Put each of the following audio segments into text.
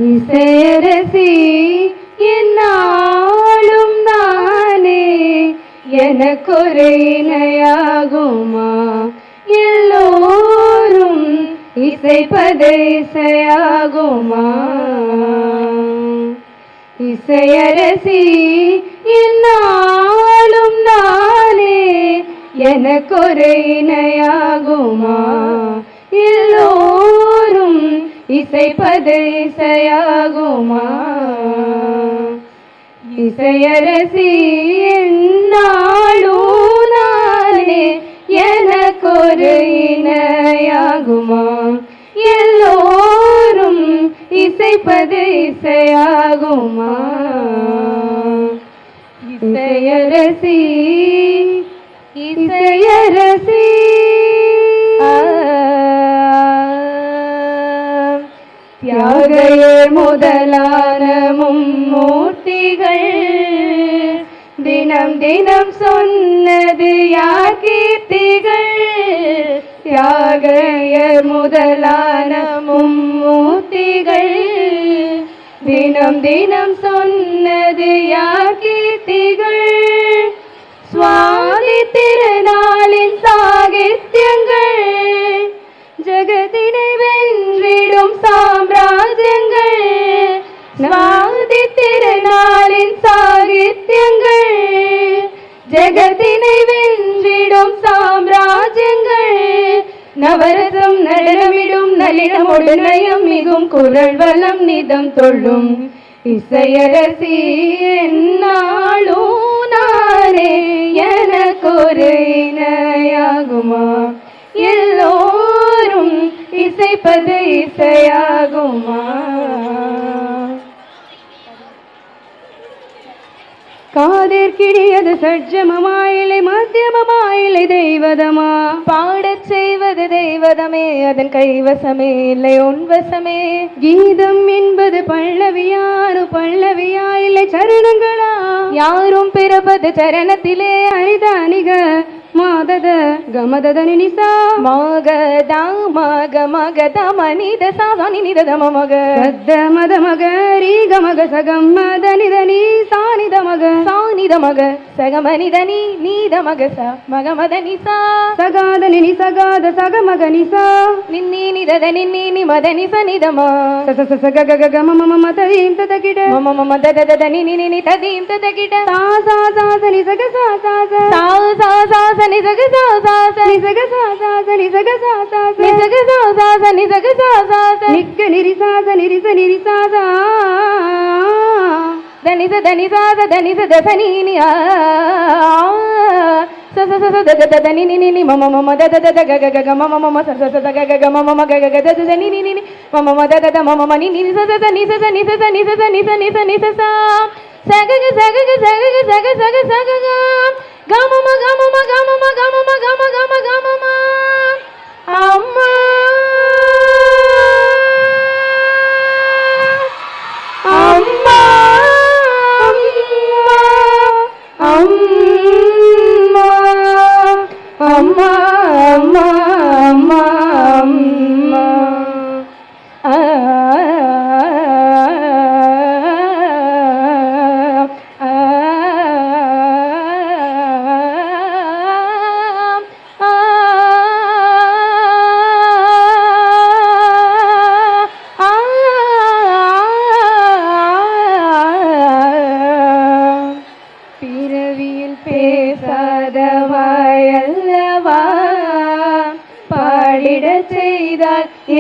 இசையரசி என்னாலும் நானே எனக்கொரு இணையாகுமா எல்லோரும் இசைப்பது இசையாகுமா இசையரசி என்னாலும் நானே எனக்கொரு இணையாகுமா எல்லோரும் இசைப்பது இசையாகுமா இசையரசி என்னாலும் நானே எனக்கொரு இணையாகுமா எல்லோரும் இசைப்பது இசையாகுமா இசையரசி இசையரசி தியாகையே முதலான மும்மூர்த்திகள் தினம் தினம் சொன்னது யார் கீர்த்திகள் தியாகையர் முதலான மும்மூர்த்திகள் தினம் தினம் சொன்னது யார் கீர்த்திகள் சுவாமி திருநாளின் சாகித்யங்கள் ஜெகத்தினை வென்றிடும் சாம்ராஜ்யங்கள் சுவாமி திருநாளின் சாகித்யங்கள் ஜெகத்தினை வென்றிடும் சாம்ராஜ்யங்கள் நவரசம் நடனமிடும் நளினமொடு நயம் மிகும் குரல் வளம் நிதம் தொள்ளும் இசையரசி என்னாலும் நானே எனக்கொரு இணையாகுமா எல்லோரும் இசைப்பது இசையாகுமா காதிற்கிடியது சட்சமமாயிலை மத்தியமமாயிலை தெய்வதமா பாடச் செய்வது தெய்வதமே அதன் கைவசமே இல்லை உன்வசமே கீதம் என்பது பல்லவியானு பல்லவியா இல்லை சரணங்களா யாரும் பிறப்பது சரணத்திலே அரிதானிக மாதத கமதத நினிசா மகத மக மகத மனித சாதானி நிதத மக சத்த மத மக ரீக மக சகம் மத நிதனி சானித மக சானித மக சகமனிதனி நீத மக ச மக மத நிசா சகாத நினி சகாத சக மக நிசா நின்னி நிதத நின்னி நி மத நிச நிதமா ச ச ச க க க ம ம ம ததீம் ததகிட ம ம ம தத தத நினி நினி ததீம் ததகிட சா சா சா ச நி சக சா சா சா சா சா சா ni saga sa sa sa ni saga sa sa sa ni saga sa sa sa ni saga sa sa sa ni saga sa sa sa nikka niri sa sa niri sa sa dani sa dani sa da sa ni ni a sa sa sa da da da ni ni ni ma ma ma da da da ga ga ga ma ma ma sa sa sa ga ga ga ma ma ga ga ga da da ni ni ni ma ma da da da ma ma ni ni sa sa ni sa ni sa ni sa ni sa ni sa ni sa sa sa ga ga sa ga ga sa ga ga sa ga sa ga sa ga ga gama ma gama ma gama ma gama ma gama gama gama ma amma amma amma amma amma amma amma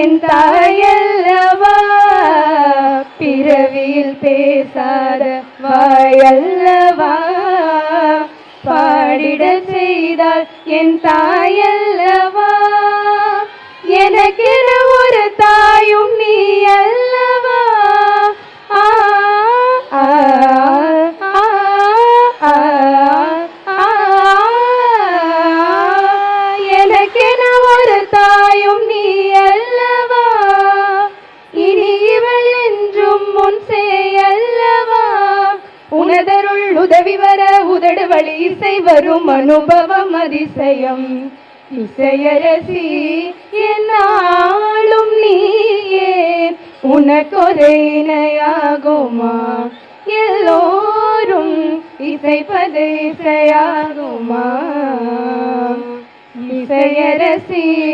என் தாயல்லவா பிறவியில் பேசாத வாயல்லவா பாடிட செய்தால் என் தாயல்லவா எனக்கென ஒரு தாயும் நீ அல்லவா ஆ ஆ ஆ எனக்கென ஒரு தாயும் நீ அல்லவா இனி இவள் என்றும் முன் செய்யல்லவா உனதருள் உதவி வர உதடு வழி இசை வரும் அனுபவம் அதிசயம் இசையரசி என்னாலும் நீயே உனக்கொரு இணையாகுமா? எல்லோரும் இசைப்பது இசையாகுமா? இசையரசி